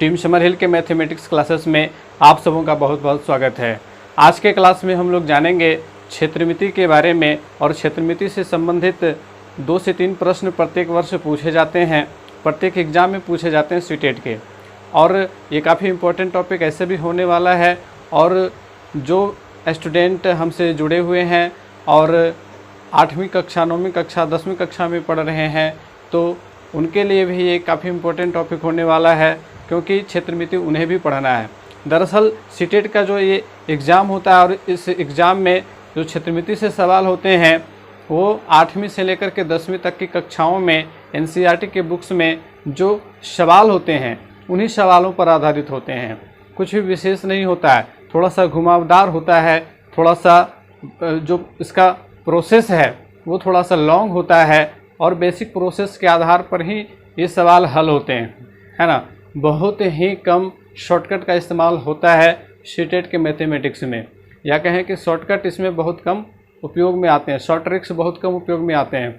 Team summer हिल के mathematics classes में आप सबों का बहुत बहुत स्वागत है। आज के क्लास में हम लोग जानेंगे क्षेत्रमिति के बारे में और क्षेत्रमिति से संबंधित 2 से 3 प्रश्न प्रत्येक वर्ष पूछे जाते हैं, प्रत्येक एग्जाम में पूछे जाते हैं सीटेट के। और ये काफ़ी इम्पोर्टेंट टॉपिक ऐसे भी होने वाला है और जो स्टूडेंट हमसे जुड़े हुए हैं और 8वीं कक्षा 9वीं कक्षा 10वीं कक्षा में पढ़ रहे हैं तो उनके लिए भी ये काफ़ी इम्पोर्टेंट टॉपिक होने वाला है, क्योंकि क्षेत्रमिति उन्हें भी पढ़ना है। दरअसल सीटेट का जो ये एग्ज़ाम होता है और इस एग्ज़ाम में जो क्षेत्रमिति से सवाल होते हैं वो 8वीं से लेकर के 10वीं तक की कक्षाओं में एनसीईआरटी के बुक्स में जो सवाल होते हैं उन्हीं सवालों पर आधारित होते हैं। कुछ भी विशेष नहीं होता है, थोड़ा सा घुमावदार होता है, थोड़ा सा जो इसका प्रोसेस है वो थोड़ा सा लॉन्ग होता है और बेसिक प्रोसेस के आधार पर ही ये सवाल हल होते हैं, है ना। बहुत ही कम शॉर्टकट का इस्तेमाल होता है सीटेट के मैथमेटिक्स में, या कहें कि शॉर्टकट इसमें बहुत कम उपयोग में आते हैं, शॉर्ट ट्रिक्स बहुत कम उपयोग में आते हैं।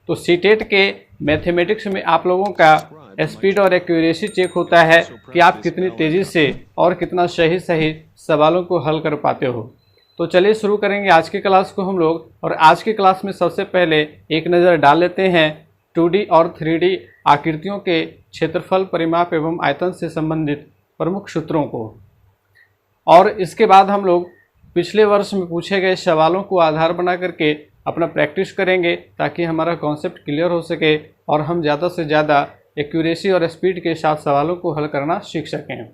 तो सीटेट के मैथमेटिक्स में आप लोगों का स्पीड और एक्यूरेसी चेक होता है कि आप कितनी तेज़ी से और कितना सही सवालों को हल कर पाते हो। तो चलिए शुरू करेंगे आज की क्लास को हम लोग। और आज की क्लास में सबसे पहले एक नज़र डाल लेते हैं 2D और 3D आकृतियों के क्षेत्रफल, परिमाप एवं आयतन से संबंधित प्रमुख सूत्रों को। और इसके बाद हम लोग पिछले वर्ष में पूछे गए सवालों को आधार बना करके अपना प्रैक्टिस करेंगे, ताकि हमारा कॉन्सेप्ट क्लियर हो सके और हम ज़्यादा से ज़्यादा एक्यूरेसी और स्पीड के साथ सवालों को हल करना सीख सकें।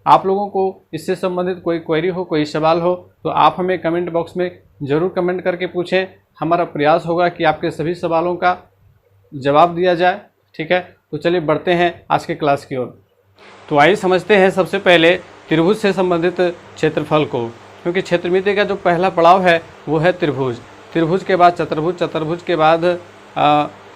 आप लोगों को इससे संबंधित कोई क्वेरी हो, कोई सवाल हो तो आप हमें कमेंट बॉक्स में ज़रूर कमेंट करके पूछें। हमारा प्रयास होगा कि आपके सभी सवालों का जवाब दिया जाए, ठीक है। तो चलिए बढ़ते हैं आज के क्लास की ओर। तो आइए समझते हैं सबसे पहले त्रिभुज से संबंधित क्षेत्रफल को, क्योंकि क्षेत्रमिति का जो पहला पड़ाव है वो है त्रिभुज। त्रिभुज के बाद चतुर्भुज, चतुर्भुज के बाद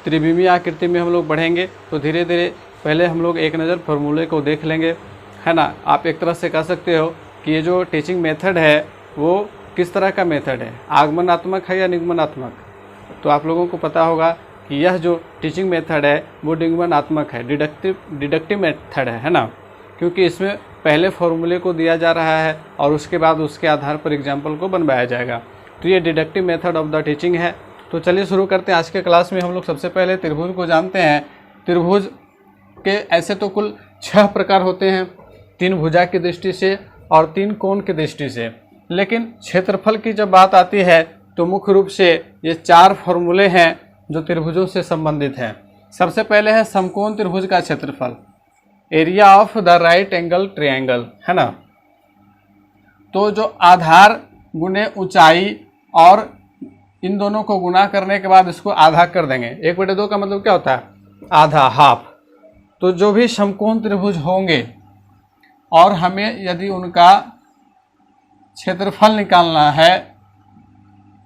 त्रिविमीय आकृति में हम लोग बढ़ेंगे। तो धीरे धीरे पहले हम लोग एक नज़र फॉर्मूले को देख लेंगे, है ना। आप एक तरह से कह सकते हो कि ये जो टीचिंग मेथड है वो किस तरह का मेथड है, आगमनात्मक है या निगमनात्मक। तो आप लोगों को पता होगा कि यह जो टीचिंग मेथड है वो निगमनात्मक है, डिडक्टिव मेथड है ना, क्योंकि इसमें पहले फॉर्मूले को दिया जा रहा है और उसके बाद उसके आधार पर एग्जाम्पल को बनवाया जाएगा। तो ये deductive method of the teaching है। तो चलिए शुरू करते हैं। आज के क्लास में हम लोग सबसे पहले त्रिभुज को जानते हैं। त्रिभुज के ऐसे तो कुल 6 प्रकार होते हैं, 3 भुजा की दृष्टि से और 3 कोण की दृष्टि से। लेकिन क्षेत्रफल की जब बात आती है तो मुख्य रूप से ये 4 फॉर्मूले हैं जो त्रिभुजों से संबंधित हैं। सबसे पहले है समकोण त्रिभुज का क्षेत्रफल, area of the right angle triangle, है ना। तो जो आधार गुने ऊंचाई और इन दोनों को गुना करने के बाद इसको आधा कर देंगे। 1/2 का मतलब क्या होता है? आधा, हाफ। तो जो भी समकोण त्रिभुज होंगे और हमें यदि उनका क्षेत्रफल निकालना है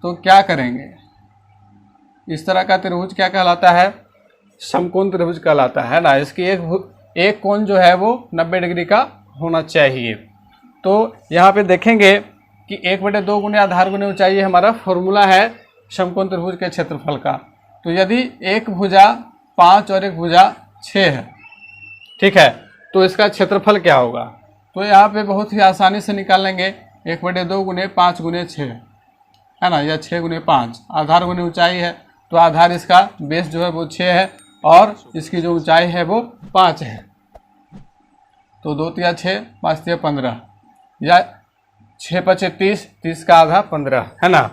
तो क्या करेंगे? इस तरह का त्रिभुज क्या कहलाता है? समकोण त्रिभुज कहलाता है ना। इसकी एक कोण जो है वो 90 डिग्री का होना चाहिए। तो यहाँ पे देखेंगे कि 1/2 गुने आधार गुने ऊंचाई हमारा फॉर्मूला है समकोण त्रिभुज के क्षेत्रफल का। तो यदि एक भुजा 5 और एक भुजा 6 है, ठीक है, तो इसका क्षेत्रफल क्या होगा? तो यहाँ पे बहुत ही आसानी से निकाल लेंगे। 1/2 गुने 5 गुने 6, है ना, या 6 गुने 5। आधार गुने ऊंचाई है तो आधार इसका बेस जो है वो 6 है और इसकी जो ऊंचाई है वो 5 है। तो 2 तिया 6, 5 तिया 15, या 6 पचे 30, 30 का आधा 15, है ना।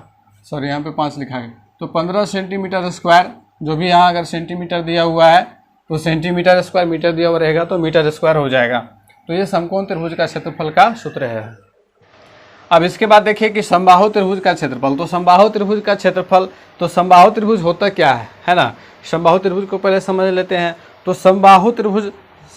सॉरी, यहाँ पे 5 लिखा है। तो 15 सेंटीमीटर स्क्वायर, जो भी यहाँ अगर सेंटीमीटर दिया हुआ है तो सेंटीमीटर स्क्वायर, मीटर दिया हुआ रहेगा तो मीटर स्क्वायर हो जाएगा। तो ये समकोण त्रिभुज का क्षेत्रफल का सूत्र है। अब इसके बाद देखिए कि समबाहु त्रिभुज का क्षेत्रफल। तो समबाहु त्रिभुज का क्षेत्रफल, तो समबाहु त्रिभुज होता क्या है ना। समबाहु त्रिभुज को पहले समझ लेते हैं। तो समबाहु त्रिभुज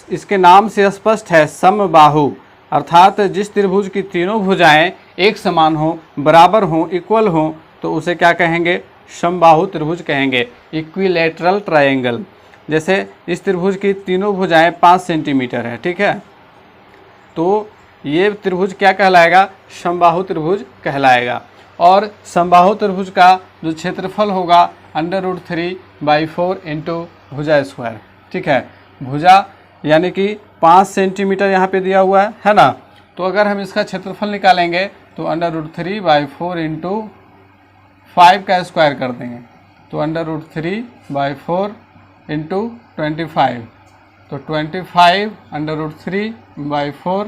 इसके नाम से स्पष्ट है, समबाहु, अर्थात जिस त्रिभुज की तीनों भुजाएं एक समान हो, बराबर हो, इक्वल हो, तो उसे क्या कहेंगे? समबाहु त्रिभुज कहेंगे, इक्विलैटरल ट्रायंगल। जैसे इस त्रिभुज की तीनों भुजाएं 5 सेंटीमीटर है, ठीक है, तो ये त्रिभुज क्या कहलाएगा? समबाहु त्रिभुज कहलाएगा। और समबाहु त्रिभुज का जो क्षेत्रफल होगा √3/4 इंटू भुजा स्क्वायर, ठीक है। भुजा यानी कि 5 सेंटीमीटर यहाँ पे दिया हुआ है ना। तो अगर हम इसका क्षेत्रफल निकालेंगे तो √3/4 इंटू 5 का स्क्वायर कर देंगे, तो √3/4 इंटू 25, तो 25 √3/4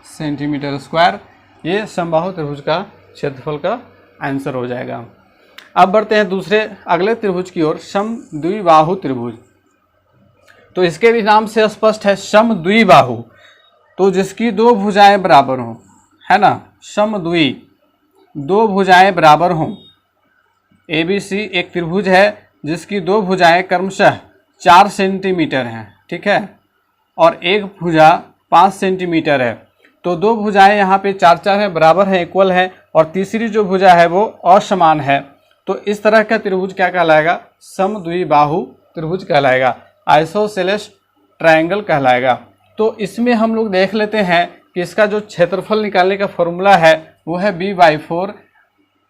सेंटीमीटर स्क्वायर, ये समबाहु त्रिभुज का क्षेत्रफल का आंसर हो जाएगा। अब बढ़ते हैं दूसरे अगले त्रिभुज की ओर, समद्विबाहु त्रिभुज। तो इसके भी नाम से स्पष्ट है, समद्विबाहु, तो जिसकी दो भुजाएं बराबर हों, है ना, समद्वि, दो भुजाएं बराबर हों। ABC एक त्रिभुज है जिसकी दो भुजाएं क्रमशः 4 सेंटीमीटर हैं, ठीक है, और एक भुजा 5 सेंटीमीटर है। तो दो भुजाएं यहाँ पे 4-4 हैं, बराबर हैं, इक्वल है, और तीसरी जो भुजा है वो असमान है। तो इस तरह का त्रिभुज क्या कहलाएगा? समद्विबाहु त्रिभुज कहलाएगा, आइसोसेलेस ट्रायंगल कहलाएगा। तो इसमें हम लोग देख लेते हैं कि इसका जो क्षेत्रफल निकालने का फॉर्मूला है वो है b/4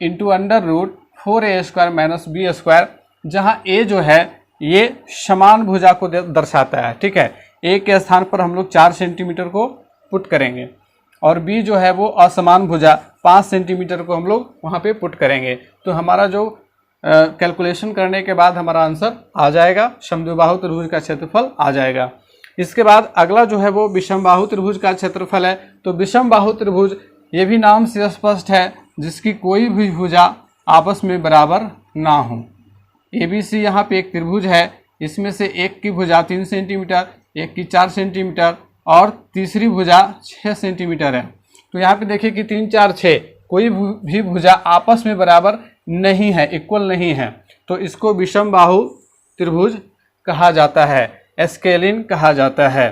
इंटू √4a² - b², जहाँ a जो है ये समान भुजा को दर्शाता है, ठीक है। a के स्थान पर हम लोग 4 सेंटीमीटर को पुट करेंगे और b जो है वो असमान भुजा 5 सेंटीमीटर को हम लोग वहाँ पे पुट करेंगे। तो हमारा जो कैलकुलेशन करने के बाद हमारा आंसर आ जाएगा, समद्विबाहु त्रिभुज का क्षेत्रफल आ जाएगा। इसके बाद अगला जो है वो विषमबाहु त्रिभुज का क्षेत्रफल है। तो विषमबाहु त्रिभुज ये भी नाम से स्पष्ट है, जिसकी कोई भी भुजा आपस में बराबर ना हो। ABC यहाँ पे एक त्रिभुज है, इसमें से एक की भुजा 3 सेंटीमीटर, एक की 4 सेंटीमीटर और तीसरी भुजा 6 सेंटीमीटर है। तो यहाँ पे देखिए कि 3, 4, 6 कोई भी भुजा आपस में बराबर नहीं है, इक्वल नहीं है, तो इसको विषमबाहु त्रिभुज कहा जाता है, एस्केलिन कहा जाता है।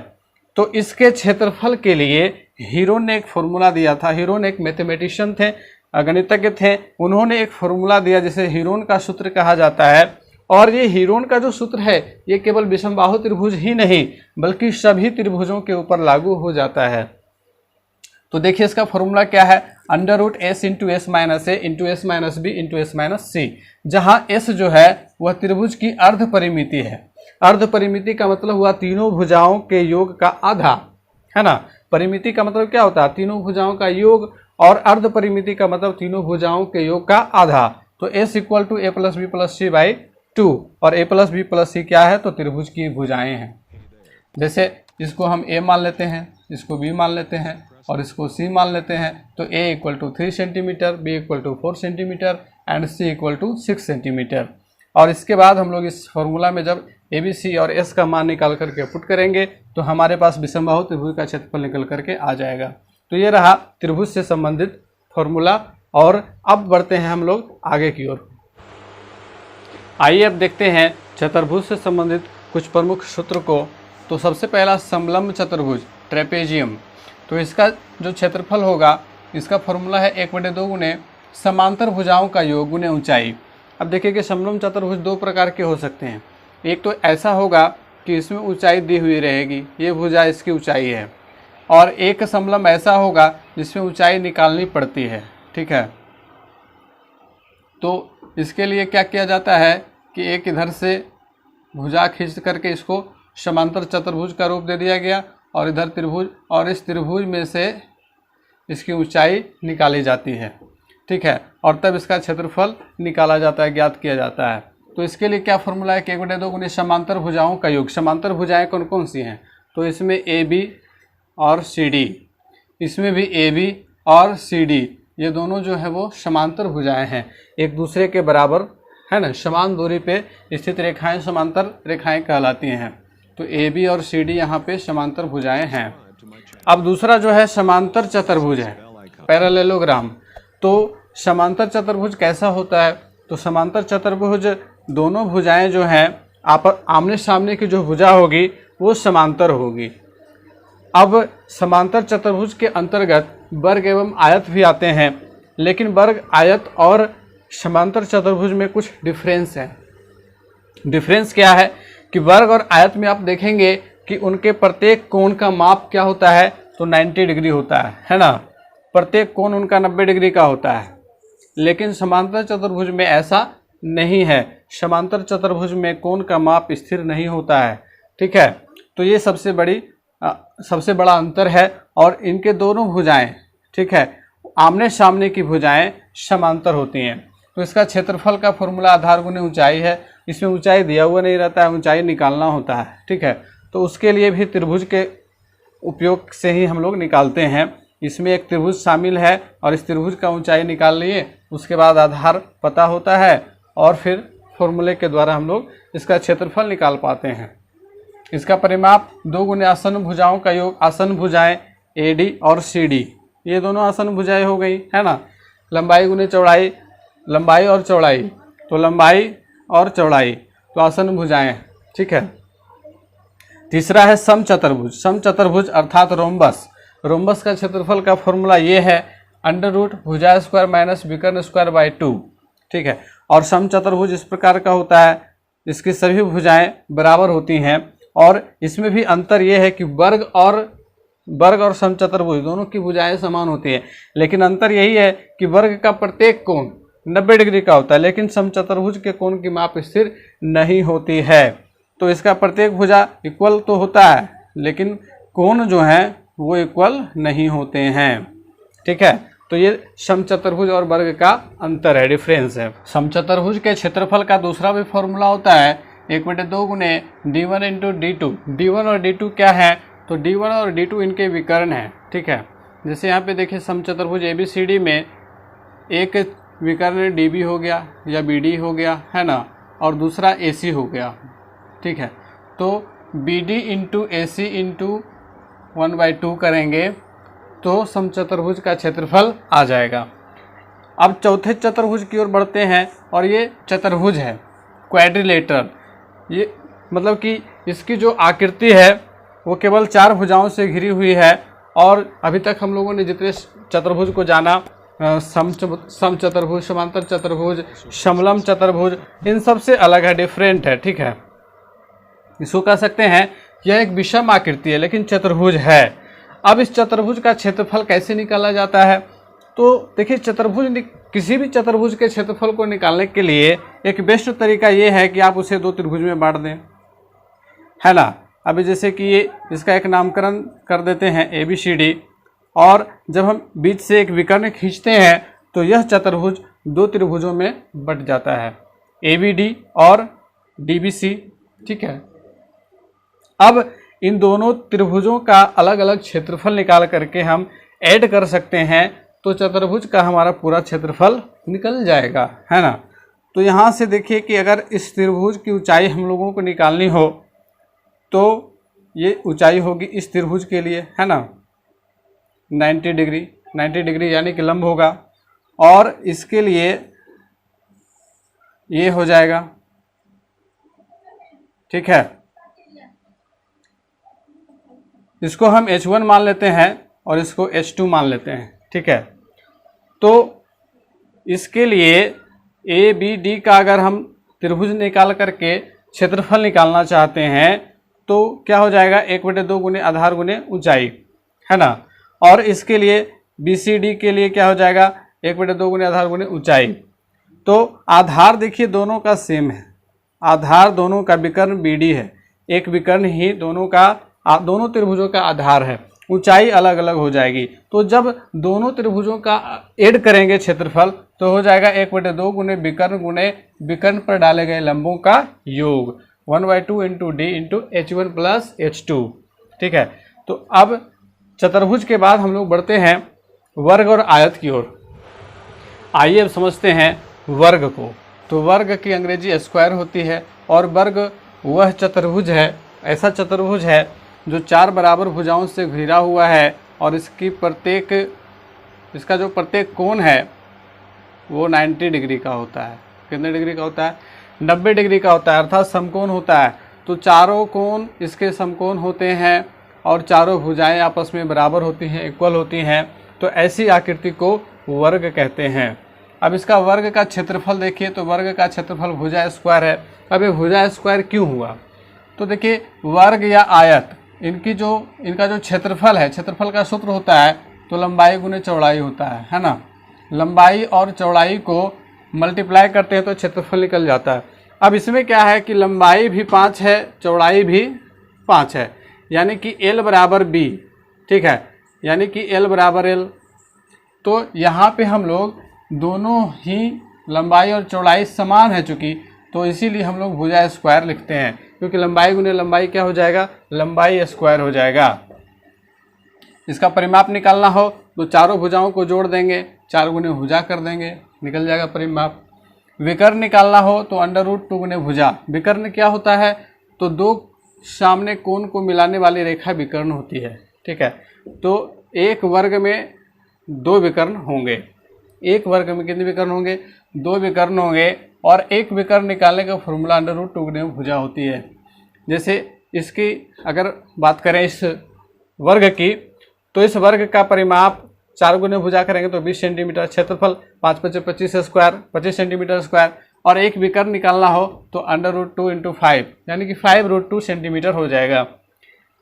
तो इसके क्षेत्रफल के लिए हीरोन ने एक फॉर्मूला दिया था। हीरोन एक मैथमेटिशियन थे, गणितज्ञ थे, उन्होंने एक फॉर्मूला दिया जिसे हीरोन का सूत्र कहा जाता है। और ये हीरोन का जो सूत्र है ये केवल विषमबाहु त्रिभुज ही नहीं बल्कि सभी त्रिभुजों के ऊपर लागू हो जाता है। तो देखिए इसका फॉर्मूला क्या है, √s into s minus a into s minus b into s minus c, जहाँ s जो है वह त्रिभुज की अर्ध परिमिति है। अर्ध परिमिति का मतलब हुआ तीनों भुजाओं के योग का आधा, है ना। परिमिति का मतलब क्या होता है? तीनों भुजाओं का योग, और अर्ध परिमिति का मतलब तीनों भुजाओं के योग का आधा। तो s equal to a + b + c/2, और a + b + c क्या है? तो त्रिभुज की भुजाएं हैं। जैसे इसको हम a मान लेते हैं, इसको b मान लेते हैं और इसको c मान लेते हैं। तो a equal to 3 centimetre, b equal to 4 centimetre and c equal to 6 centimetre. और इसके बाद हम लोग इस फॉर्मूला में जब ABC और S का मान निकाल करके पुट करेंगे तो हमारे पास विषमबाहु त्रिभुज का क्षेत्रफल निकल करके आ जाएगा। तो ये रहा त्रिभुज से संबंधित फॉर्मूला। और अब बढ़ते हैं हम लोग आगे की ओर। आइए अब देखते हैं चतुर्भुज से संबंधित कुछ प्रमुख सूत्र को। तो सबसे पहला समलंब चतुर्भुज, ट्रेपेजियम। तो इसका जो क्षेत्रफल होगा, इसका फॉर्मूला है 1/2 गुणे समांतर भुजाओं का योग गुणे ऊंचाई। अब देखिए कि समलंब चतुर्भुज दो प्रकार के हो सकते हैं। एक तो ऐसा होगा कि इसमें ऊंचाई दी हुई रहेगी, ये भुजा इसकी ऊंचाई है, और एक समलंब ऐसा होगा जिसमें ऊंचाई निकालनी पड़ती है, ठीक है। तो इसके लिए क्या किया जाता है कि एक इधर से भुजा खींच करके इसको समांतर चतुर्भुज का रूप दे दिया गया, और इधर त्रिभुज, और इस त्रिभुज में से इसकी ऊंचाई निकाली जाती है, ठीक है, और तब इसका क्षेत्रफल निकाला जाता है, ज्ञात किया जाता है। तो इसके लिए क्या फॉर्मूला है कि 1/2 गुणे समांतर भुजाओं का योग। समांतर भुजाएं कौन कौन सी हैं? तो इसमें AB और CD, इसमें भी AB और CD, ये दोनों जो है वो समांतर भुजाएं हैं, एक दूसरे के बराबर, है ना, समान दूरी पे स्थित रेखाएं समांतर रेखाएं कहलाती हैं। तो AB और CD यहाँ पे समांतर भुजाएं हैं। अब दूसरा जो है समांतर चतुर्भुज है, पैरेललोग्राम। तो समांतर चतुर्भुज कैसा होता है? तो समांतर चतुर्भुज दोनों भुजाएं जो हैं आमने सामने की जो भुजा होगी वो समांतर होगी। अब समांतर चतुर्भुज के अंतर्गत वर्ग एवं आयत भी आते हैं, लेकिन वर्ग, आयत और समांतर चतुर्भुज में कुछ डिफरेंस है। डिफरेंस क्या है कि वर्ग और आयत में आप देखेंगे कि उनके प्रत्येक कोण का माप क्या होता है? तो 90 डिग्री होता है ना। प्रत्येक कोण उनका 90 डिग्री का होता है, लेकिन समांतर चतुर्भुज में ऐसा नहीं है। समांतर चतुर्भुज में कोण का माप स्थिर नहीं होता है, ठीक है। तो ये सबसे बड़ी सबसे बड़ा अंतर है। और इनके दोनों भुजाएं, ठीक है, आमने सामने की भुजाएं समांतर होती हैं। तो इसका क्षेत्रफल का फॉर्मूला आधार गुने ऊंचाई है। इसमें ऊंचाई दिया हुआ नहीं रहता है, ऊंचाई निकालना होता है, ठीक है। तो उसके लिए भी त्रिभुज के उपयोग से ही हम लोग निकालते हैं। इसमें एक त्रिभुज शामिल है और इस त्रिभुज का ऊंचाई निकाल लिए, उसके बाद आधार पता होता है और फिर फॉर्मूले के द्वारा हम लोग इसका क्षेत्रफल निकाल पाते हैं। इसका परिमाप 2 गुने आसन्न भुजाओं का योग, आसन्न भुजाएं AD और CD, ये दोनों आसन्न भुजाएं हो गई, है ना। लंबाई गुने चौड़ाई, लंबाई और चौड़ाई, तो लंबाई और चौड़ाई तो आसन्न भुजाएं, ठीक है। तीसरा है समचतुर्भुज। समचतुर्भुज अर्थात रोम्बस। रोम्बस का क्षेत्रफल का फॉर्मूला ये है √ भुजा स्क्वायर माइनस विकर्ण स्क्वायर बाय 2, ठीक है। और समचतुर्भुज इस प्रकार का होता है, इसकी सभी भुजाएं बराबर होती हैं और इसमें भी अंतर ये है कि वर्ग और समचतुर्भुज दोनों की भुजाएं समान होती हैं, लेकिन अंतर यही है कि वर्ग का प्रत्येक कोण 90 डिग्री का होता है, लेकिन समचतुर्भुज के कोण की माप स्थिर नहीं होती है। तो इसका प्रत्येक भुजा इक्वल तो होता है, लेकिन कोण जो है वो इक्वल नहीं होते हैं, ठीक है। तो ये समचतुर्भुज और वर्ग का अंतर है, डिफरेंस है। समचतुर्भुज के क्षेत्रफल का दूसरा भी फॉर्मूला होता है 1/2 गुने D1 इंटू D2। D1 और D2 क्या है, तो D1 और D2 इनके विकर्ण हैं, ठीक है। जैसे यहाँ पे देखिए समचतुर्भुज ABCD में एक विकर्ण DB हो गया या BD हो गया, है ना, और दूसरा AC हो गया, ठीक है। तो BD इंटू AC इंटू 1/2 करेंगे तो समचतुर्भुज का क्षेत्रफल आ जाएगा। अब चौथे चतुर्भुज की ओर बढ़ते हैं और ये चतुर्भुज है, क्वाड्रिलेटरल। ये मतलब कि इसकी जो आकृति है वो केवल 4 भुजाओं से घिरी हुई है और अभी तक हम लोगों ने जितने चतुर्भुज को जाना, समचतुर्भुज, समांतर चतुर्भुज, समलंब चतुर्भुज, इन सब से अलग है, डिफरेंट है, ठीक है। इसको कह सकते हैं यह एक विषम आकृति है लेकिन चतुर्भुज है। अब इस चतुर्भुज का क्षेत्रफल कैसे निकाला जाता है, तो देखिए किसी भी चतुर्भुज के क्षेत्रफल को निकालने के लिए एक बेस्ट तरीका ये है कि आप उसे 2 त्रिभुज में बांट दें, है ना। अभी जैसे कि ये इसका एक नामकरण कर देते हैं ABCD, और जब हम बीच से एक विकर्ण खींचते हैं तो यह चतुर्भुज 2 त्रिभुजों में बट जाता है, ABD और DBC, ठीक है। अब इन दोनों त्रिभुजों का अलग अलग क्षेत्रफल निकाल करके हम ऐड कर सकते हैं तो चतुर्भुज का हमारा पूरा क्षेत्रफल निकल जाएगा, है ना। तो यहाँ से देखिए कि अगर इस त्रिभुज की ऊंचाई हम लोगों को निकालनी हो तो ये ऊंचाई होगी इस त्रिभुज के लिए, है ना, 90 डिग्री यानी कि लंब होगा, और इसके लिए ये हो जाएगा, ठीक है। इसको हम H1 मान लेते हैं और इसको H2 मान लेते हैं, ठीक है। तो इसके लिए ABD का अगर हम त्रिभुज निकाल करके क्षेत्रफल निकालना चाहते हैं तो क्या हो जाएगा, 1/2 गुने आधार गुने ऊंचाई, है ना। और इसके लिए BCD के लिए क्या हो जाएगा, 1/2 गुने आधार गुने ऊंचाई। तो आधार देखिए दोनों का सेम है, आधार दोनों का विकर्ण BD है, एक विकर्ण ही दोनों त्रिभुजों का आधार है, ऊंचाई अलग अलग हो जाएगी। तो जब दोनों त्रिभुजों का ऐड करेंगे क्षेत्रफल तो हो जाएगा 1/2 गुने विकर्ण पर डाले गए लंबों का योग, 1/2 into D into H1 plus H2, ठीक है। तो अब चतुर्भुज के बाद हम लोग बढ़ते हैं वर्ग और आयत की ओर। आइए अब समझते हैं वर्ग को। तो वर्ग की अंग्रेजी स्क्वायर होती है और वर्ग वह चतुर्भुज है, ऐसा चतुर्भुज है जो 4 बराबर भुजाओं से घिरा हुआ है और इसका जो प्रत्येक कोण है वो 90 डिग्री का होता है। कितने डिग्री का होता है, 90 डिग्री का होता है, अर्थात समकोण होता है। तो चारों कोण इसके समकोण होते हैं और चारों भुजाएं आपस में बराबर होती हैं, इक्वल होती हैं। तो ऐसी आकृति को वर्ग कहते हैं। अब इसका वर्ग का क्षेत्रफल देखिए, तो वर्ग का क्षेत्रफल भुजा स्क्वायर है। अब ये भुजा स्क्वायर क्यों हुआ, तो देखिए वर्ग या आयत इनका जो क्षेत्रफल है, क्षेत्रफल का सूत्र होता है तो लंबाई गुने चौड़ाई होता है ना। लंबाई और चौड़ाई को मल्टीप्लाई करते हैं तो क्षेत्रफल निकल जाता है। अब इसमें क्या है कि लंबाई भी 5 है, चौड़ाई भी 5 है, यानी कि L बराबर B, ठीक है, यानी कि L बराबर L। तो यहाँ पे हम लोग दोनों ही लंबाई और चौड़ाई समान है चूँकि, तो इसीलिए हम लोग भुजा स्क्वायर लिखते हैं, क्योंकि लंबाई गुने लंबाई क्या हो जाएगा, लंबाई स्क्वायर हो जाएगा। इसका परिमाप निकालना हो तो चारों भुजाओं को जोड़ देंगे, 4 गुने भुजा कर देंगे, निकल जाएगा परिमाप। विकर्ण निकालना हो तो √2 गुने भुजा। विकर्ण क्या होता है, तो दो सामने कोण को मिलाने वाली रेखा विकर्ण होती है, ठीक है। तो एक वर्ग में 2 विकर्ण होंगे, एक वर्ग में कितने विकर्ण होंगे, 2 विकर्ण होंगे। और एक विकर्ण निकालने का फॉर्मूला √2 गुने भुजा होती है। जैसे इसकी अगर बात करें इस वर्ग की, तो इस वर्ग का परिमाप 4 गुने भुजा करेंगे तो 20 सेंटीमीटर, क्षेत्रफल 5 × 25 स्क्वायर, 25 सेंटीमीटर स्क्वायर। और एक विकर्ण निकालना हो तो √2 × 5 यानी कि 5√2 सेंटीमीटर हो जाएगा।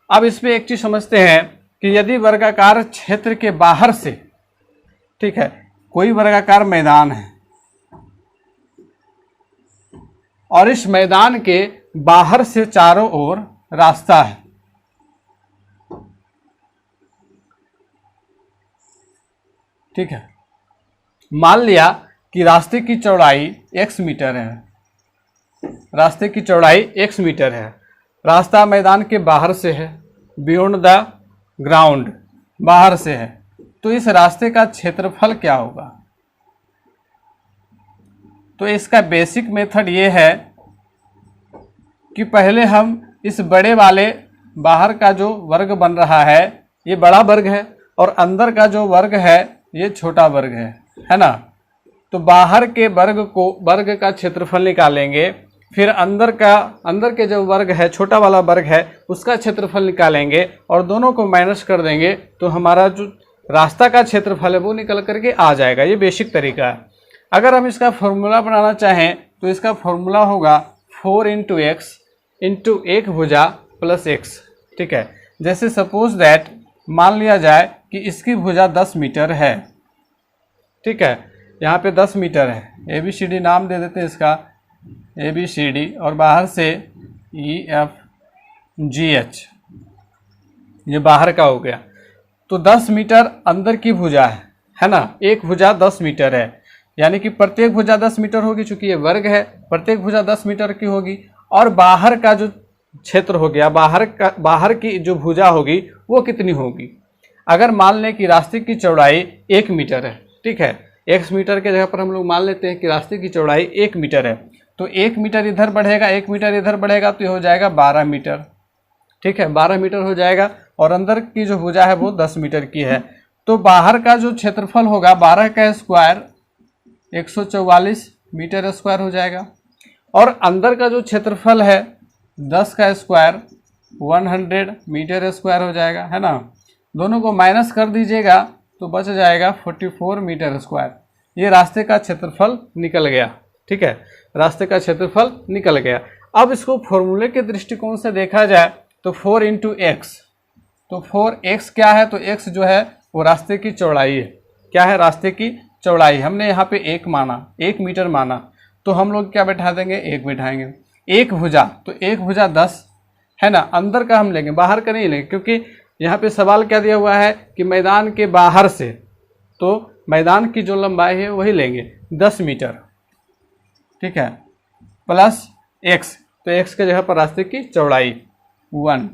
अब इसमें एक चीज़ समझते हैं कि यदि वर्गाकार क्षेत्र के बाहर से, ठीक है, कोई वर्गाकार मैदान है और इस मैदान के बाहर से चारों ओर रास्ता है, ठीक है। मान लिया कि रास्ते की चौड़ाई x मीटर है, रास्ते की चौड़ाई x मीटर है, रास्ता मैदान के बाहर से है, बियॉन्ड द ग्राउंड, बाहर से है, तो इस रास्ते का क्षेत्रफल क्या होगा। तो इसका बेसिक मेथड ये है कि पहले हम इस बड़े वाले बाहर का जो वर्ग बन रहा है ये बड़ा वर्ग है, और अंदर का जो वर्ग है ये छोटा वर्ग है ना। तो बाहर के वर्ग का क्षेत्रफल निकालेंगे, फिर अंदर के जो वर्ग है, छोटा वाला वर्ग है, उसका क्षेत्रफल निकालेंगे और दोनों को माइनस कर देंगे, तो हमारा जो रास्ता का क्षेत्रफल है वो निकल करके आ जाएगा। ये बेसिक तरीका है। अगर हम इसका फॉर्मूला बनाना चाहें तो इसका फॉर्मूला होगा 4 × x × एक भुजा प्लस x, ठीक है। जैसे सपोज दैट मान लिया जाए कि इसकी भुजा 10 मीटर है, ठीक है, यहाँ पे 10 मीटर है, ABCD नाम दे देते हैं इसका, ABCD, और बाहर से EFGH, ये बाहर का हो गया। तो 10 मीटर अंदर की भुजा है ना, एक भुजा 10 मीटर है, यानी कि प्रत्येक भुजा 10 मीटर होगी, चूंकि ये वर्ग है, प्रत्येक भुजा 10 मीटर की होगी। और बाहर का जो क्षेत्र हो गया, बाहर की जो भुजा होगी वो कितनी होगी। अगर मान लें कि रास्ते की चौड़ाई 1 मीटर है, ठीक है, x मीटर के जगह पर हम लोग मान लेते हैं कि रास्ते की चौड़ाई 1 मीटर है, तो 1 मीटर इधर बढ़ेगा, 1 मीटर इधर बढ़ेगा, तो ये हो जाएगा 12 मीटर, ठीक है, 12 मीटर हो जाएगा। और अंदर की जो भुजा है वो 10 मीटर की है। तो बाहर का जो क्षेत्रफल होगा 12 का स्क्वायर 144 मीटर स्क्वायर हो जाएगा, और अंदर का जो क्षेत्रफल है 10 का स्क्वायर 100 मीटर स्क्वायर हो जाएगा, है ना। दोनों को माइनस कर दीजिएगा तो बच जाएगा 44 मीटर स्क्वायर। ये रास्ते का क्षेत्रफल निकल गया, ठीक है, रास्ते का क्षेत्रफल निकल गया। अब इसको फॉर्मूले के दृष्टिकोण से देखा जाए तो 4 × x, तो 4x क्या है, तो x जो है वो रास्ते की चौड़ाई है। क्या है, रास्ते की चौड़ाई। हमने यहाँ पे 1 माना, 1 मीटर माना, तो हम लोग क्या बैठा देंगे, 1 बैठाएंगे। एक भुजा, तो एक भुजा 10 है ना, अंदर का हम लेंगे, बाहर का नहीं लेंगे, क्योंकि यहाँ पे सवाल क्या दिया हुआ है कि मैदान के बाहर से, तो मैदान की जो लंबाई है वही लेंगे 10 मीटर, ठीक है, प्लस x, तो x के जगह पर रास्ते की चौड़ाई 1।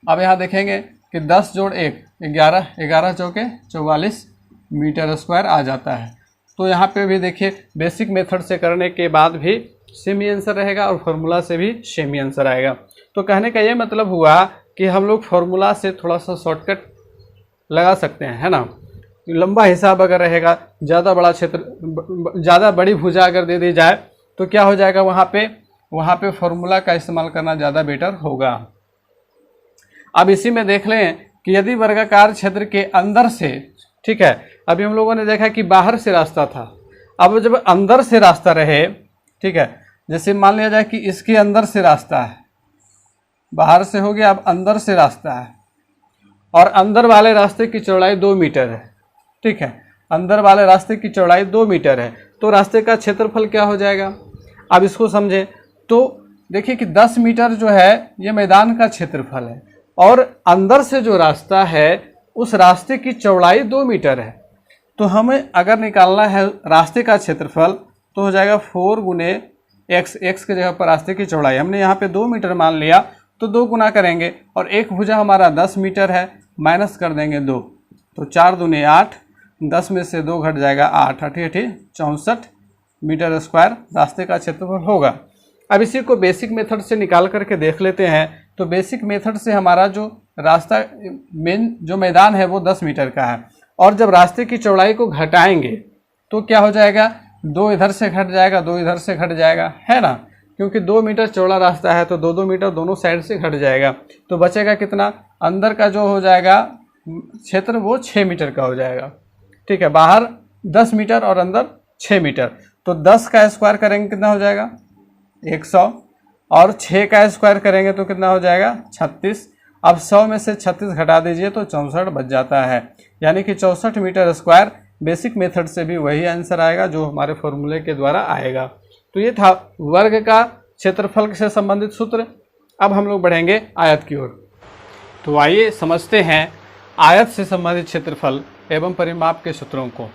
अब यहाँ देखेंगे कि 10 जोड़ 1 11, 11 चौके 44 मीटर स्क्वायर आ जाता है। तो यहाँ पे भी देखिए बेसिक मेथड से करने के बाद भी सेम ही आंसर रहेगा और फार्मूला से भी सेम ही आंसर आएगा। तो कहने का ये मतलब हुआ कि हम लोग फार्मूला से थोड़ा सा शॉर्टकट लगा सकते हैं, है ना। लंबा हिसाब अगर रहेगा, ज़्यादा बड़ा क्षेत्र, ज़्यादा बड़ी भुजा अगर दे दी जाए तो क्या हो जाएगा, वहाँ पे फार्मूला का इस्तेमाल करना ज़्यादा बेटर होगा। अब इसी में देख लें कि यदि वर्गाकार क्षेत्र के अंदर से, ठीक है, अभी हम लोगों ने देखा कि बाहर से रास्ता था, अब जब अंदर से रास्ता रहे, ठीक है, जैसे मान लिया जाए कि इसके अंदर से रास्ता है, बाहर से हो गया, अब अंदर से रास्ता है, और अंदर वाले रास्ते की चौड़ाई 2 मीटर है, ठीक है, अंदर वाले रास्ते की चौड़ाई 2 मीटर है, तो रास्ते का क्षेत्रफल क्या हो जाएगा। अब इसको समझें, तो देखिए कि 10 मीटर जो है ये मैदान का क्षेत्रफल है और अंदर से जो रास्ता है उस रास्ते की चौड़ाई 2 मीटर है। तो हमें अगर निकालना है रास्ते का क्षेत्रफल तो हो जाएगा 4 गुने x, x के जगह पर रास्ते की चौड़ाई हमने यहाँ पे 2 मीटर मान लिया तो 2 गुना करेंगे और एक भुजा हमारा 10 मीटर है, माइनस कर देंगे 2, तो 4 दूने 8, 10 में से 2 घट जाएगा 8, 8 64 मीटर स्क्वायर रास्ते का क्षेत्रफल होगा। अब इसी को बेसिक मेथड से निकाल करके देख लेते हैं। तो बेसिक मेथड से हमारा जो रास्ता मेन जो मैदान है वो 10 मीटर का है और जब रास्ते की चौड़ाई को घटाएंगे तो क्या हो जाएगा, 2 इधर से घट जाएगा, 2 इधर से घट जाएगा, है ना, क्योंकि 2 मीटर चौड़ा रास्ता है तो 2-2 मीटर दोनों साइड से घट जाएगा। तो बचेगा कितना, अंदर का जो हो जाएगा क्षेत्र वो 6 मीटर का हो जाएगा। ठीक है, बाहर 10 मीटर और अंदर 6 मीटर। तो 10 का स्क्वायर करेंगे कितना हो जाएगा 100 और 6 का स्क्वायर करेंगे तो कितना हो जाएगा 36। अब 100 में से 36 घटा दीजिए तो 64 बच जाता है, यानी कि 64 मीटर स्क्वायर। बेसिक मेथड से भी वही आंसर आएगा जो हमारे फॉर्मूले के द्वारा आएगा। तो ये था वर्ग का क्षेत्रफल से संबंधित सूत्र। अब हम लोग बढ़ेंगे आयत की ओर। तो आइए समझते हैं आयत से संबंधित क्षेत्रफल एवं परिमाप के सूत्रों को।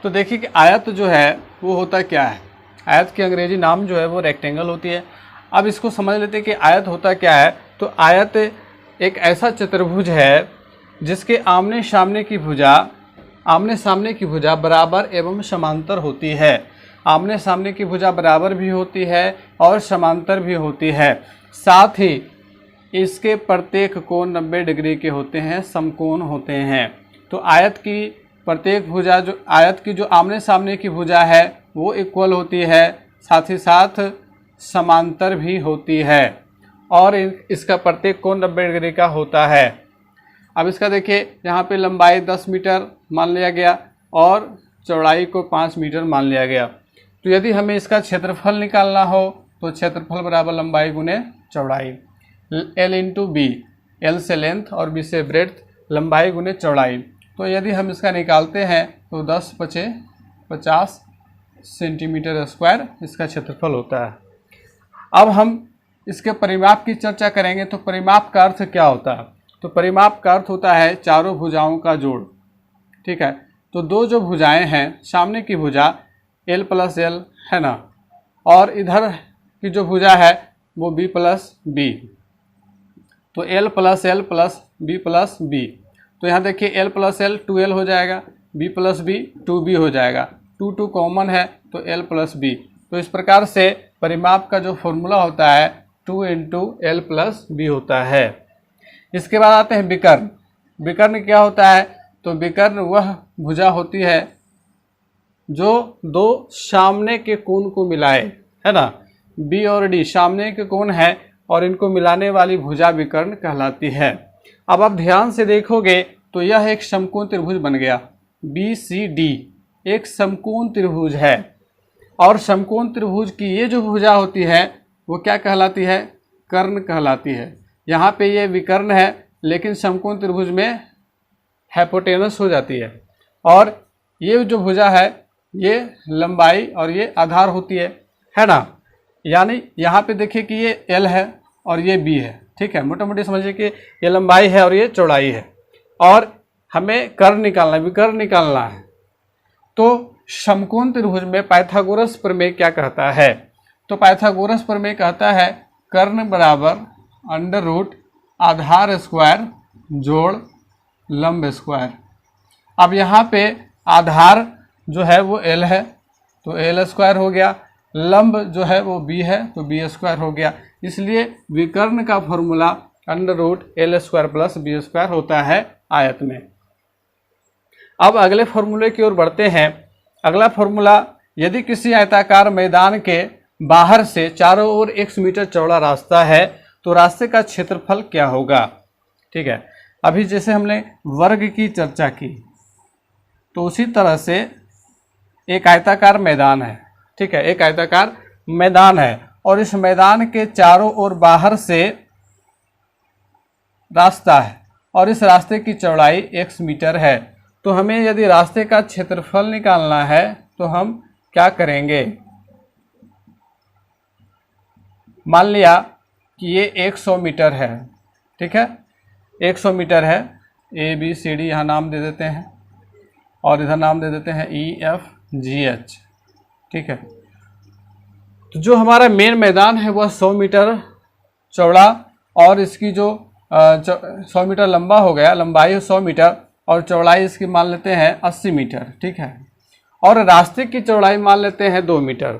तो देखिए कि आयत जो है वो होता क्या है। आयत की अंग्रेजी नाम जो है वो रेक्टेंगल होती है। अब इसको समझ लेते हैं कि आयत होता क्या है। तो आयत एक ऐसा चतुर्भुज है जिसके आमने सामने की भुजा बराबर एवं समांतर होती है। आमने सामने की भुजा बराबर भी होती है और समांतर भी होती है। साथ ही इसके प्रत्येक कोण 90 डिग्री के होते हैं, समकोण होते हैं। तो आयत की प्रत्येक भुजा आयत की जो आमने सामने की भुजा है वो इक्वल होती है, साथ ही साथ समांतर भी होती है और इसका प्रत्येक कोण 90 डिग्री का होता है। अब इसका देखिए यहाँ पे लंबाई 10 मीटर मान लिया गया और चौड़ाई को 5 मीटर मान लिया गया। तो यदि हमें इसका क्षेत्रफल निकालना हो तो क्षेत्रफल बराबर लंबाई गुने चौड़ाई, L इंटू बी, L से लेंथ और B से ब्रेड्थ, लंबाई गुने चौड़ाई। तो यदि हम इसका निकालते हैं तो 10×5 = 50 सेंटीमीटर स्क्वायर इसका क्षेत्रफल होता है। अब हम इसके परिमाप की चर्चा करेंगे। तो परिमाप का अर्थ क्या होता है। तो परिमाप का अर्थ होता है चारों भुजाओं का जोड़। ठीक है, तो 2 जो भुजाएं हैं, सामने की भुजा L+L है ना, और इधर की जो भुजा है वो B+B, तो L+L+B+B। तो यहाँ देखिए L+L 2L हो जाएगा, B+B 2B हो जाएगा, 2 कॉमन है तो L+B। तो इस प्रकार से परिमाप का जो फॉर्मूला होता है 2 × L+B होता है। इसके बाद आते हैं विकर्ण। विकर्ण क्या होता है। तो विकर्ण वह भुजा होती है जो 2 सामने के कोण को मिलाए, है ना। B और D सामने के कोण है और इनको मिलाने वाली भुजा विकर्ण कहलाती है। अब आप ध्यान से देखोगे तो यह एक समकोण त्रिभुज बन गया। BCD एक समकोण त्रिभुज है और समकोण त्रिभुज की ये जो भुजा होती है वो क्या कहलाती है, कर्ण कहलाती है। यहाँ पे ये विकर्ण है लेकिन समकोण त्रिभुज में हाइपोटेनस हो जाती है और ये जो भुजा है ये लंबाई और ये आधार होती है ना। यानी यहाँ पे देखिए कि ये L है और ये B है। ठीक है, मोटा मोटी समझिए कि ये लंबाई है और ये चौड़ाई है और हमें कर्ण निकालना है, विकर्ण निकालना है। तो समकोण त्रिभुज में पाइथागोरस प्रमेय क्या कहता है। तो पाइथागोरस प्रमेय कहता है कर्ण बराबर √ आधार स्क्वायर जोड़ लंब स्क्वायर। अब यहाँ पे आधार जो है वो L है तो L² हो गया, लंब जो है वो B है तो B² हो गया। इसलिए विकर्ण का फॉर्मूला √ L² + B² होता है आयत में। अब अगले फॉर्मूले की ओर बढ़ते हैं। अगला फॉर्मूला, यदि किसी आयताकार मैदान के बाहर से चारों ओर 1 मीटर चौड़ा रास्ता है तो रास्ते का क्षेत्रफल क्या होगा। ठीक है, अभी जैसे हमने वर्ग की चर्चा की तो उसी तरह से एक आयताकार मैदान है। ठीक है, एक आयताकार मैदान है और इस मैदान के चारों ओर बाहर से रास्ता है और इस रास्ते की चौड़ाई 1 मीटर है। तो हमें यदि रास्ते का क्षेत्रफल निकालना है तो हम क्या करेंगे। मान लिया कि ये 100 मीटर है, ठीक है, 100 मीटर है, ABCD यहाँ नाम दे देते हैं और इधर नाम दे देते हैं EFGH, ठीक है। तो जो हमारा मेन मैदान है वह 100 मीटर चौड़ा और इसकी जो 100 मीटर लंबा हो गया, लंबाई 100 मीटर और चौड़ाई इसकी मान लेते हैं 80 मीटर, ठीक है। और रास्ते की चौड़ाई मान लेते हैं 2 मीटर,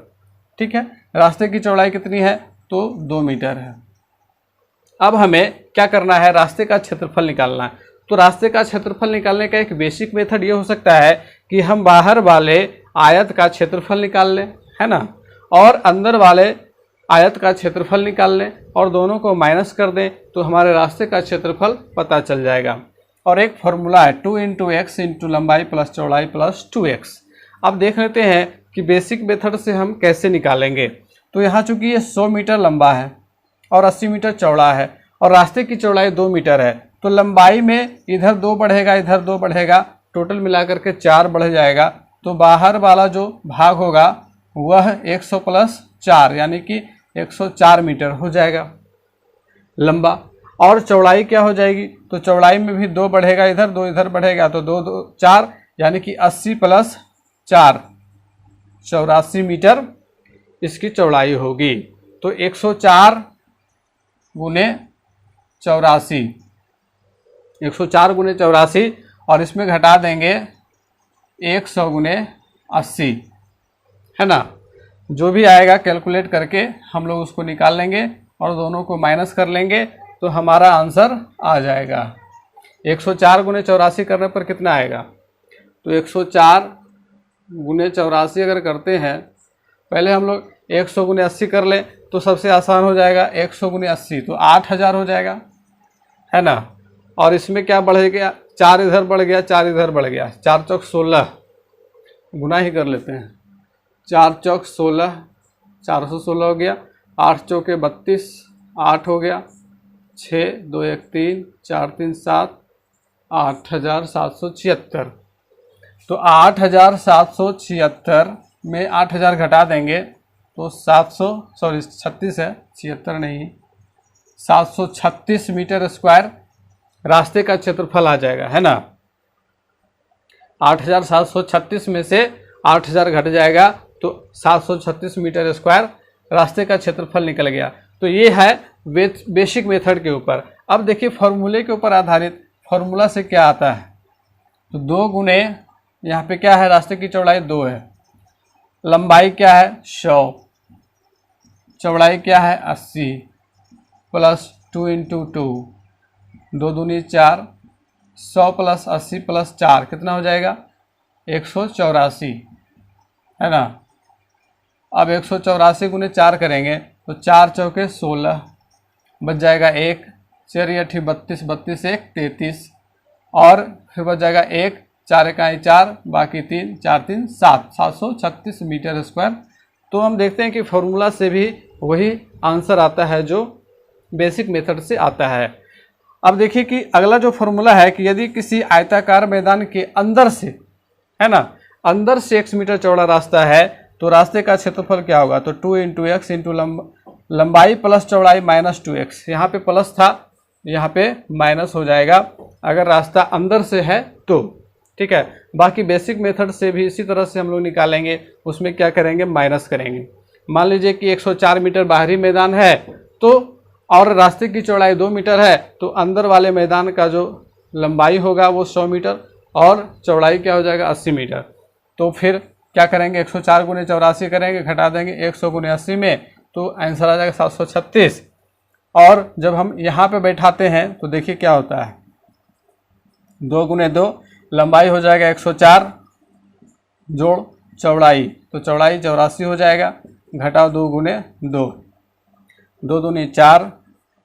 ठीक है। रास्ते की चौड़ाई कितनी है? तो 2 मीटर है। अब हमें क्या करना है? रास्ते का क्षेत्रफल निकालना है। तो रास्ते का क्षेत्रफल निकालने का एक बेसिक मेथड ये हो सकता है कि हम बाहर वाले आयत का क्षेत्रफल निकाल लें, है ना, और अंदर वाले आयत का क्षेत्रफल निकाल लें और दोनों को माइनस कर दें तो हमारे रास्ते का क्षेत्रफल पता चल जाएगा। और एक फॉर्मूला है 2 × x × लंबाई प्लस चौड़ाई प्लस 2x। अब देख लेते हैं कि बेसिक मेथड से हम कैसे निकालेंगे। तो यहाँ चूंकि ये 100 मीटर लंबा है और 80 मीटर चौड़ा है और रास्ते की चौड़ाई 2 मीटर है, तो लंबाई में इधर 2 बढ़ेगा, इधर 2 बढ़ेगा, टोटल मिलाकर के 4 बढ़ जाएगा। तो बाहर वाला जो भाग होगा वह 100 + 4 यानी कि 104 मीटर हो जाएगा लंबा। और चौड़ाई क्या हो जाएगी? तो चौड़ाई में भी 2 बढ़ेगा, इधर 2 इधर बढ़ेगा, तो 2 2 4 यानी कि 80 + 4 84 मीटर इसकी चौड़ाई होगी। तो 104 × 84, 104 × 84 और इसमें घटा देंगे 100 × 80, है ना। जो भी आएगा कैलकुलेट करके हम लोग उसको निकाल लेंगे और दोनों को माइनस कर लेंगे तो हमारा आंसर आ जाएगा। 104 × 84 करने पर कितना आएगा? तो 104 × 84 अगर करते हैं, पहले हम लोग 100 × 80 कर लें तो सबसे आसान हो जाएगा। 100 × 80 तो 8000 हो जाएगा, है ना। और इसमें क्या बढ़ गया? 4 इधर बढ़ गया, 4 इधर बढ़ गया, 4 चौक 16, गुना ही कर लेते हैं। 4 चौक 16, 416 हो गया, 8 चौके 32, 8 हो गया, 6 2 1 3 4 3 7, 8776। तो 8776 में 8000 घटा देंगे तो 36 है, 76 नहीं, 736 मीटर स्क्वायर रास्ते का क्षेत्रफल आ जाएगा, है ना। 8736 में से 8000 घट जाएगा तो 736 मीटर स्क्वायर रास्ते का क्षेत्रफल निकल गया। तो ये है बेसिक मेथड के ऊपर। अब देखिए फॉर्मूले के ऊपर आधारित, फॉर्मूला से क्या आता है? तो 2 गुने, यहाँ पे क्या है? रास्ते की चौड़ाई 2 है, लंबाई क्या है? 100, चौड़ाई क्या है? 80 + 2 × 2, 2 दूनी 4, 100 + 80 + 4 कितना हो जाएगा? 184, है ना। अब 184 × 4 करेंगे तो 4 चौके 16, बच जाएगा 1, 4 × 8 32, 32 1 33 और फिर बच जाएगा 1, 4 × 4 बाकी 3, 4 3 7, 736 मीटर स्क्वायर। तो हम देखते हैं कि फॉर्मूला से भी वही आंसर आता है जो बेसिक मेथड से आता है। अब देखिए कि अगला जो फॉर्मूला है कि यदि किसी आयताकार मैदान के अंदर से, है ना, अंदर से 1 मीटर चौड़ा रास्ता है तो रास्ते का क्षेत्रफल क्या होगा? तो 2 × x × लंबाई प्लस चौड़ाई माइनस 2x। यहाँ पे प्लस था, यहाँ पे माइनस हो जाएगा अगर रास्ता अंदर से है तो, ठीक है। बाकी बेसिक मेथड से भी इसी तरह से हम लोग निकालेंगे। उसमें क्या करेंगे? माइनस करेंगे। मान लीजिए कि 104 मीटर बाहरी मैदान है तो और रास्ते की चौड़ाई 2 मीटर है, तो अंदर वाले मैदान का जो लंबाई होगा वो 100 मीटर और चौड़ाई क्या हो जाएगा? 80 मीटर। तो फिर क्या करेंगे? 104 × 84 करेंगे, घटा देंगे 100 × 80 में, तो आंसर आ जाएगा 736। और जब हम यहाँ पे बैठाते हैं तो देखिए क्या होता है, 2 × 2 लंबाई हो जाएगा 104 जोड़ चौड़ाई, तो चौड़ाई 84 हो जाएगा, घटाओ 2 × 2, 2 दूनी 4,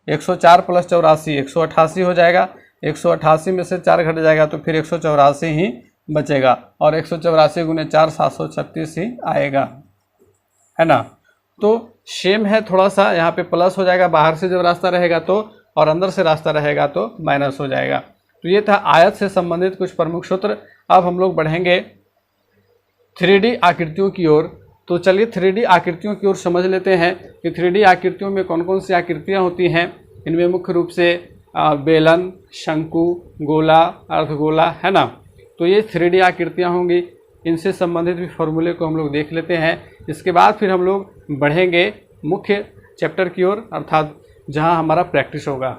104 + 84 188 हो जाएगा। 188 में से 4 घट जाएगा तो फिर 184 ही बचेगा और 184 × 4 736 ही आएगा, है ना। तो सेम है, थोड़ा सा यहाँ पे प्लस हो जाएगा बाहर से जब रास्ता रहेगा तो, और अंदर से रास्ता रहेगा तो माइनस हो जाएगा। तो ये था आयत से संबंधित कुछ प्रमुख सूत्र। अब हम लोग बढ़ेंगे 3D आकृतियों की ओर। तो चलिए 3D आकृतियों की ओर समझ लेते हैं कि 3D आकृतियों में कौन कौन सी आकृतियाँ होती हैं। इनमें मुख्य रूप से बेलन, शंकु, गोला, अर्धगोला, है ना। तो ये 3D आकृतियाँ होंगी। इनसे संबंधित भी फॉर्मूले को हम लोग देख लेते हैं। इसके बाद फिर हम लोग बढ़ेंगे मुख्य चैप्टर की ओर, अर्थात जहाँ हमारा प्रैक्टिस होगा।